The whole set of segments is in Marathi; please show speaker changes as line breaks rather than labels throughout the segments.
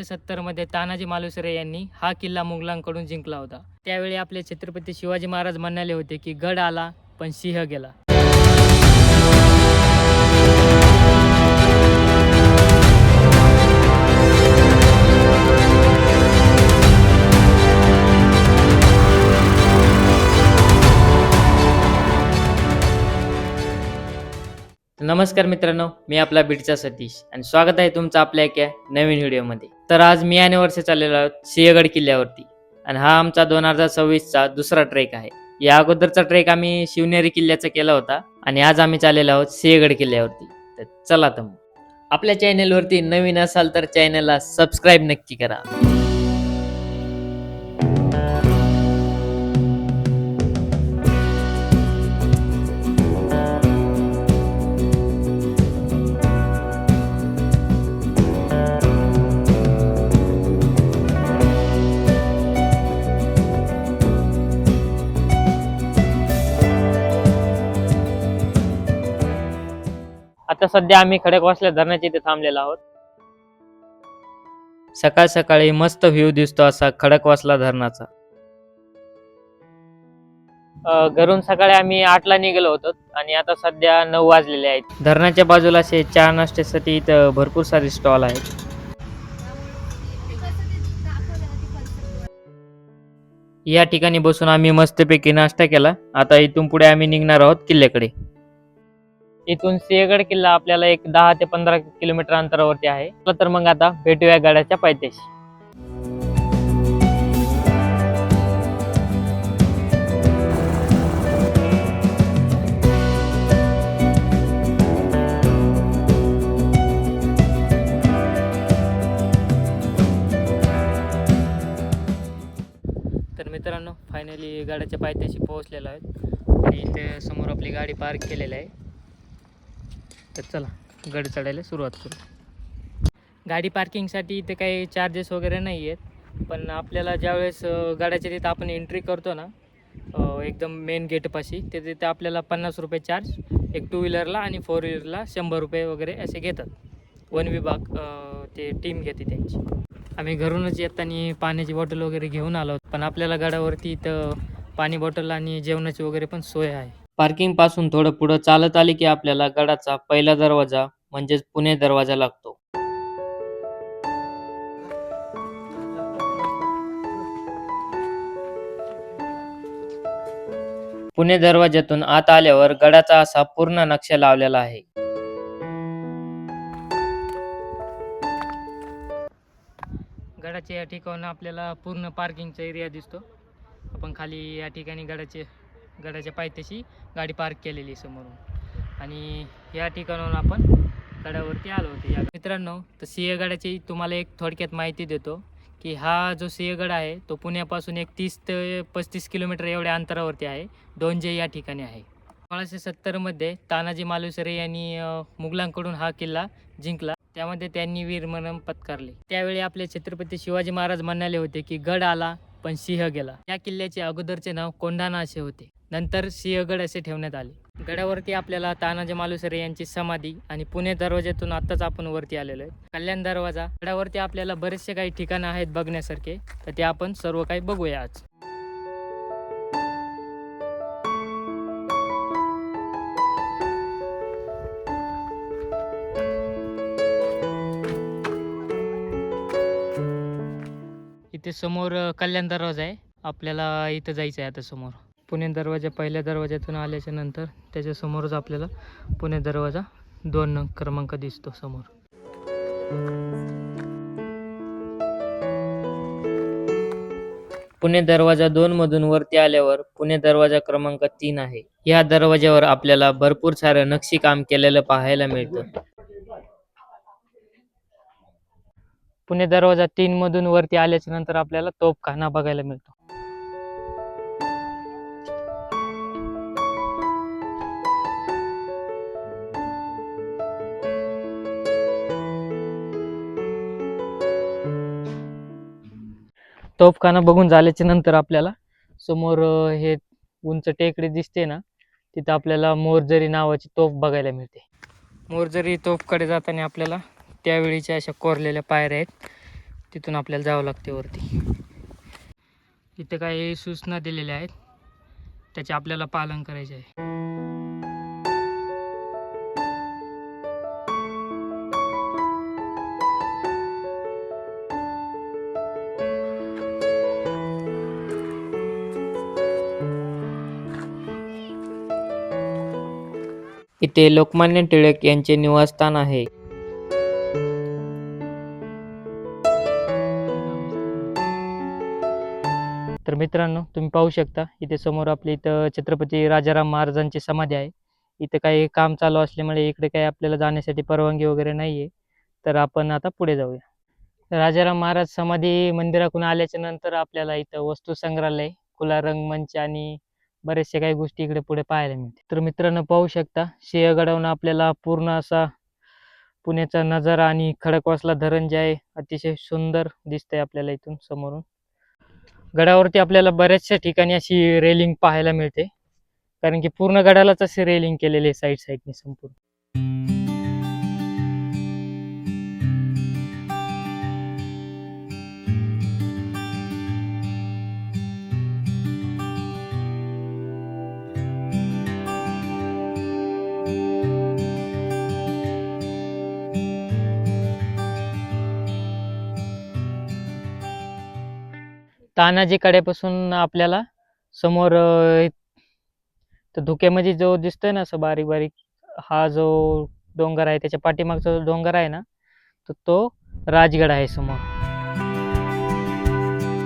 1670 मध्ये तानाजी मालुसरे यांनी हा किल्ला मुघलांकडून जिंकला होता। त्यावेळी आपले छत्रपती शिवाजी महाराज म्हणाले होते की गड आला पण सिंह गेला। नमस्कार मित्रांनो, मी आपला बीडचा सतीश आणि स्वागत आहे तुमचं आपल्या एका नवीन व्हिडिओमध्ये। तर आज मी आणि वर्ष चाललेलो आहोत सिंहगड किल्ल्यावरती आणि हा आमचा 2026 चा दुसरा ट्रेक आहे। या अगोदरचा ट्रेक आम्ही शिवनेरी किल्ल्याचा केला होता आणि आज आम्ही चाललेलो आहोत सिंहगड किल्ल्यावरती। तर चला तर मग आपल्या चॅनलवरती नवीन असाल तर चॅनलला सबस्क्राईब नक्की करा। आता सध्या आम्ही खडकवासला धरणाच्या इथे थांबलेलो आहोत। सकाळ सकाळी मस्त व्ह्यू दिसतो असा खडकवासला धरणाचा। घरून सकाळी आम्ही 8 ला निघालो होतो आणि आता सध्या 9 वाजलेले आहेत। धरणाच्या बाजूला असे चहा नाश्त्यासाठी इथं भरपूर सारे स्टॉल आहेत। या ठिकाणी बसून आम्ही मस्तपैकी नाश्ता केला। आता इथून पुढे आम्ही निघणार आहोत किल्ल्याकडे। इथून सिंहगड किल्ला आपल्याला एक 10 ते 15 किलोमीटर अंतरावरती आहे। तर मग आता भेटूया गडाच्या पायथ्याशी। तर मित्रांनो, फायनली गडाच्या पायथ्याशी पोहोचलेलो आहे आणि इथे समोर आपली गाडी पार्क केलेली आहे। तर चला गड चढायला सुरुवात करू। गाडी पार्किंगसाठी इथे काही चार्जेस वगैरे नाही आहेत, पण आपल्याला ज्यावेळेस गडाच्या तिथं आपण एंट्री करतो ना, एकदम मेन गेटपाशी, ते तिथे आपल्याला 50 रुपये चार्ज, एक 2 व्हीलरला आणि 4 व्हीलरला 100 रुपये वगैरे असे घेतात। वन विभाग ते टीम घेते त्यांची। आम्ही घरूनच येताना पाण्याची बॉटल वगैरे घेऊन आलो, पण आपल्याला गडावरती इथं पाणी बॉटल आणि जेवणाची वगैरे पण सोय आहे। पार्किंग पासून थोडं पुढं चालत आले की आपल्याला गडाचा पहिला दरवाजा म्हणजेच पुणे दरवाजा लागतो। पुणे दरवाज्यातून आत आल्यावर गडाचा असा पूर्ण नक्षा लावलेला आहे। गडाच्या या ठिकाणी आपल्याला पूर्ण पार्किंगचा एरिया दिसतो। आपण खाली या ठिकाणी गडाच्या पायथ्याशी गाडी पार्क केलेली समोरून आणि या ठिकाणाहून आपण गडावरती आलो होतो। या मित्रांनो, तर सिंहगडाची तुम्हाला एक थोडक्यात माहिती देतो की हा जो सिंहगड आहे तो पुण्यापासून एक 30 ते 35 किलोमीटर एवढ्या अंतरावरती आहे। डोंजे या ठिकाणी आहे। 1670 मध्ये तानाजी मालुसरे यांनी मुघलांकडून हा किल्ला जिंकला। त्यामध्ये त्यांनी वीरमरण पत्करले। त्यावेळी आपले छत्रपती शिवाजी महाराज म्हणाले होते की गड आला पण सिंह गेला। या किल्ल्याचे अगोदरचे नाव कोंढाणा असे होते, नंतर सिंहगड असे ठेवण्यात आले। गडावरती आपल्याला तानाजी मालुसरे यांची समाधी आणि पुणे दरवाज्यातून आत्ताच आपण वरती आलेलो आहे। कल्याण दरवाजा, गडावरती आपल्याला बरेचसे काही ठिकाणं आहेत बघण्यासारखे, तर ते आपण सर्व काही बघूया आज। इथे समोर कल्याण दरवाजा आहे, आपल्याला इथं जायचं आहे आता समोर। पुणे दरवाजा पहिल्या दरवाज्यातून आल्याच्या नंतर त्याच्या समोरच आपल्याला पुणे दरवाजा 2 क्रमांक दिसतो समोर। पुणे दरवाजा 2 मधून वरती आल्यावर पुणे दरवाजा क्रमांक 3 आहे। या दरवाज्यावर आपल्याला भरपूर सारं नक्षीकाम केलेलं पाहायला मिळतं। पुणे दरवाजा 3 मधून वरती आल्याच्या नंतर आपल्याला तोफखाना बघायला मिळतो। तोफखाना बघून झाल्याच्या नंतर आपल्याला समोर हे उंच टेकडी दिसते ना, तिथं आपल्याला मोरजरी नावाची तोफ बघायला मिळते। मोरजरी तोफकडे जाताना आपल्याला त्यावेळीच्या अशा कोरलेल्या पायऱ्या आहेत, तिथून आपल्याला जावं लागते वरती. इथे काही सूचना दिलेल्या आहेत, त्याचे आपल्याला पालन करायचे आहे. इथे लोकमान्य टिळक यांचे निवासस्थान आहे. तर मित्रांनो, तुम्ही पाहू शकता इथे समोर आपली इथं छत्रपती राजाराम महाराजांची समाधी आहे. इथं काही काम चालू असल्यामुळे इकडे काही आपल्याला जाण्यासाठी परवानगी वगैरे नाही आहे. तर आपण आता पुढे जाऊया. राजाराम महाराज समाधी मंदिरातून आल्याच्या नंतर आपल्याला इथं वस्तू संग्रहालय, खुला रंगमंच आणि बरेचशा काही गोष्टी इकडे पुढे पाहायला मिळते. तर मित्रांनो, पाहू शकता सिंहगडावरून आपल्याला पूर्ण असा पुण्याचा नजारा आणि खडकवासला धरण जे आहे अतिशय सुंदर दिसतंय आपल्याला इथून समोरून. गडावरती आपल्याला बऱ्याचशा ठिकाणी अशी रेलिंग पाहायला मिळते, कारण की पूर्ण गडालाच असे रेलिंग केलेले साईड साईडने संपूर्ण. तानाजी कड्यापासून आपल्याला समोर तर धुक्यामध्ये जो दिसतोय ना असं बारीक बारीक, हा जो डोंगर आहे त्याच्या पाठीमागचा जो डोंगर आहे ना, तो राजगड आहे समोर.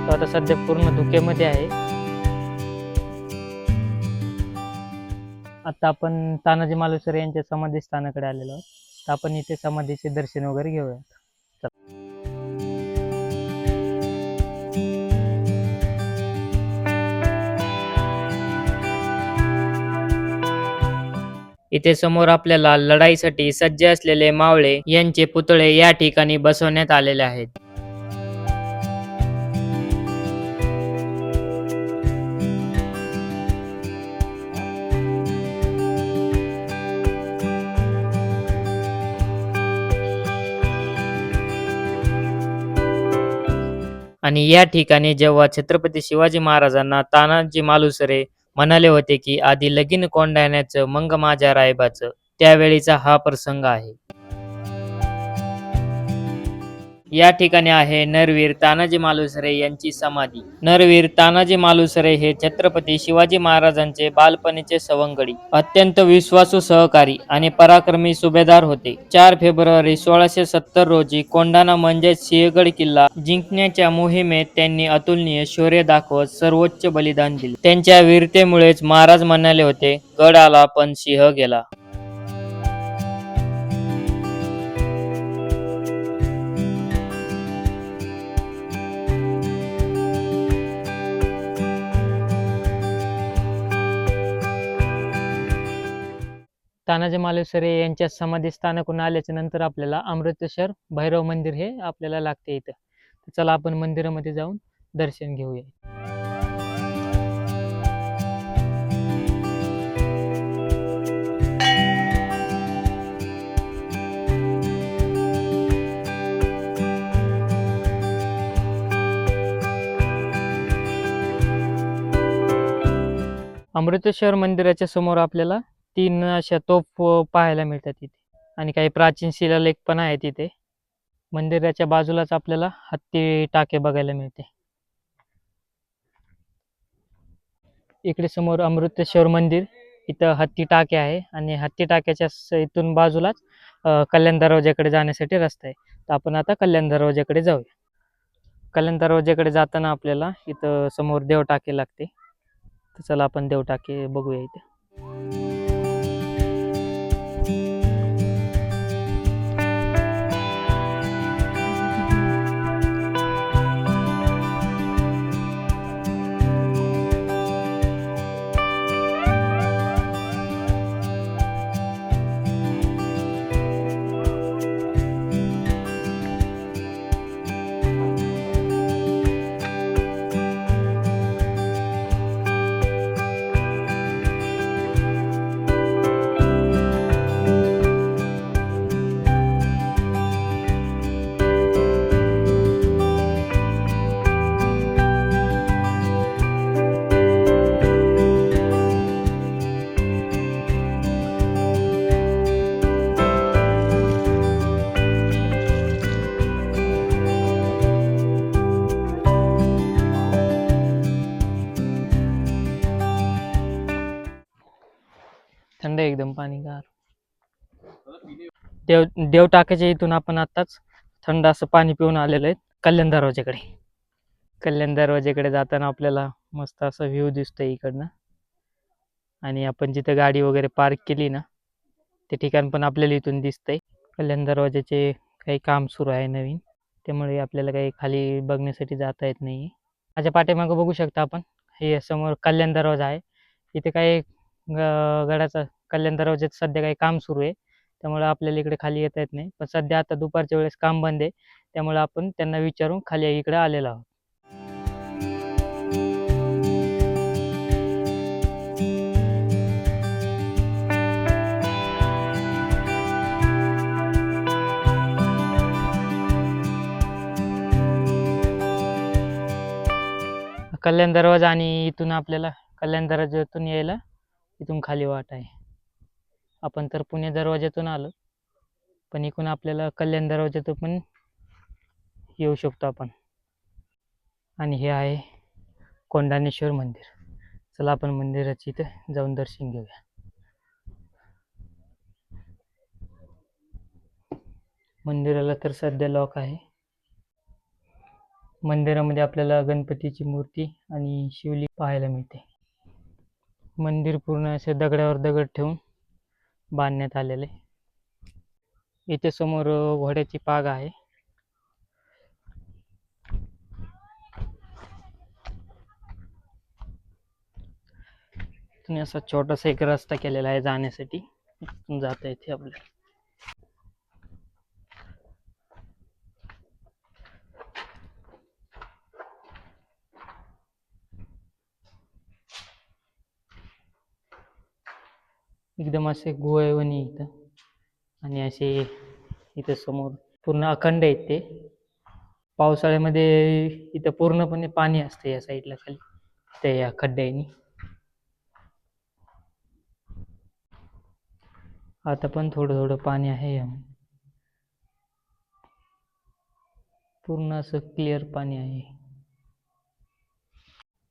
तो आता सध्या पूर्ण धुक्यामध्ये आहे. आता आपण तानाजी मालुसरे यांच्या समाधी स्थानाकडे आलेलो आहोत. तर आपण इथे समाधीचे दर्शन वगैरे घेऊयात. इथे समोर आपल्याला लढाईसाठी सज्ज असलेले मावळे यांचे पुतळे या ठिकाणी बसवण्यात आलेले आहेत. आणि या ठिकाणी जेव्हा छत्रपती शिवाजी महाराजांना तानाजी मालुसरे म्हणाले होते की आधी लगीन कोंडाण्याचं मंग माझ्या रायबाचं, त्यावेळीचा हा प्रसंग आहे. या ठिकाणी आहे नरवीर तानाजी मालुसरे यांची समाधी. नरवीर तानाजी मालुसरे हे छत्रपती शिवाजी महाराजांचे बालपणीचे सवंगडी, अत्यंत विश्वासू सहकारी आणि पराक्रमी सुभेदार होते. 4 फेब्रुवारी 1670 रोजी कोंढाणा म्हणजेच सिंहगड किल्ला जिंकण्याच्या मोहिमेत त्यांनी अतुलनीय शौर्य दाखवत सर्वोच्च बलिदान दिले. त्यांच्या वीरतेमुळेच महाराज म्हणाले होते, गड आला पण सिंह गेला. तानाजी मालुसरे यांच्या समाधी स्थानाकडून आल्याच्या नंतर आपल्याला अमृतेश्वर भैरव मंदिर हे आपल्याला लागते इथं. तर चला आपण मंदिरामध्ये जाऊन दर्शन घेऊया. अमृतेश्वर मंदिराच्या समोर आपल्याला 3 अशा तोफ पाहायला मिळतात तिथे, आणि काही प्राचीन शिलालेख पण आहेत तिथे. मंदिराच्या बाजूलाच आपल्याला हत्ती टाके बघायला मिळते. इकडे समोर अमृतेश्वर मंदिर, इथं हत्ती टाके आहे आणि हत्ती टाक्याच्या इथून बाजूलाच कल्याण दरवाजाकडे जाण्यासाठी रस्ता आहे. तर आपण आता कल्याण दरवाजाकडे जाऊया. कल्याण दरवाजाकडे जाताना आपल्याला इथं समोर देव टाके लागते. तर चला आपण देव टाके बघूया इथे. थंड आहे एकदम पाणी गार. देव टाकायच्या इथून आपण आताच थंड असं पाणी पिऊन आलेलो आहे कल्याण दरवाजाकडे. कल्याण दरवाजाकडे जाताना आपल्याला मस्त असा व्ह्यू दिसतोय इकडनं. आणि आपण जिथं गाडी वगैरे पार्क केली ना ते ठिकाण पण आपल्याला इथून दिसतंय. कल्याण दरवाजाचे काही काम सुरू आहे नवीन, त्यामुळे आपल्याला काही खाली बघण्यासाठी जाता येत नाही. माझ्या पाठीमागं बघू शकता आपण, हे समोर कल्याण दरवाजा आहे. इथे काही गडाचा कल्याण दरवाज्यात सध्या काही काम सुरू आहे, त्यामुळे आपल्याला इकडे खाली येता येत नाही. पण सध्या आता दुपारच्या वेळेस काम बंद आहे, त्यामुळे आपण त्यांना विचारून खाली इकडे आलेलो आहोत. कल्याण दरवाजा आणि इथून आपल्याला कल्याण दरवाज्यातून यायला इथून खाली वाट आहे. आपण तर पुणे दरवाज्यातून आलो, पण इकडून आपल्याला कल्याण दरवाज्यातून पण येऊ शकतो आपण. आणि हे आहे कोंडाणेश्वर मंदिर. चला आपण मंदिराची इथं जाऊन दर्शन घेऊया. मंदिराला तर सध्या लॉक आहे. मंदिरामध्ये आपल्याला गणपतीची मूर्ती आणि शिवलिंग पाहायला मिळते. मंदिर पूर्ण असे दगडावर दगड ठेवून बांधण्यात आलेले. इथे समोर घोड्याची पाग आहे. इथून असा छोटासा एक रस्ता केलेला आहे जाण्यासाठी, जाता येते आपल्याला. एकदम असे गुहेवणी इथं, आणि असे इथं समोर पूर्ण अखंड आहेत ते. पावसाळ्यामध्ये इथं पूर्णपणे पाणी असतं या साईडला खाली, ते या खड्ड्यानी. आता पण थोडं थोडं पाणी आहे यामध्ये. पूर्ण असं क्लिअर पाणी आहे.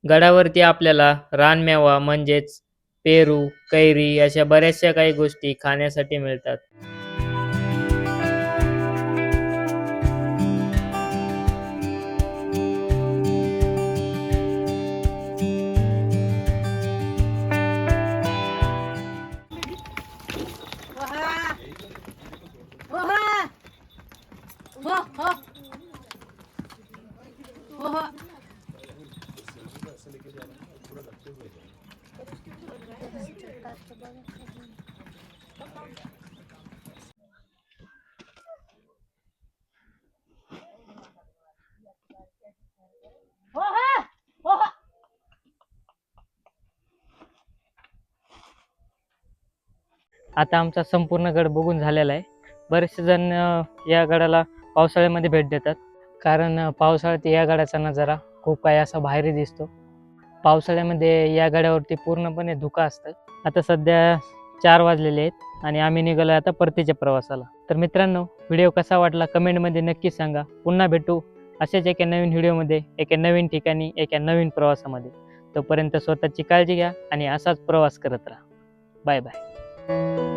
गडावरती आपल्याला रानमेवा म्हणजेच पेरू, कैरी अशा बऱ्याचशा काही गोष्टी खाण्यासाठी मिळतात. आता आमचा संपूर्ण गड बघून झालेला आहे. बरेचसे जण या गडाला पावसाळ्यामध्ये भेट देतात, कारण पावसाळ्यात या गडाचा नजारा खूप काही असा भारी दिसतो. पावसाळ्यामध्ये या गडावरती पूर्णपणे धुकं असतं. आता सध्या 4 वाजलेले आहेत आणि आम्ही निघालो आता परतीच्या प्रवासाला. तर मित्रांनो, व्हिडिओ कसा वाटला कमेंटमध्ये नक्की सांगा. पुन्हा भेटू अशाच एका नवीन व्हिडिओमध्ये, एका नवीन ठिकाणी, एका नवीन प्रवासामध्ये. तोपर्यंत स्वतःची काळजी घ्या आणि असाच प्रवास करत राहा. Bye bye.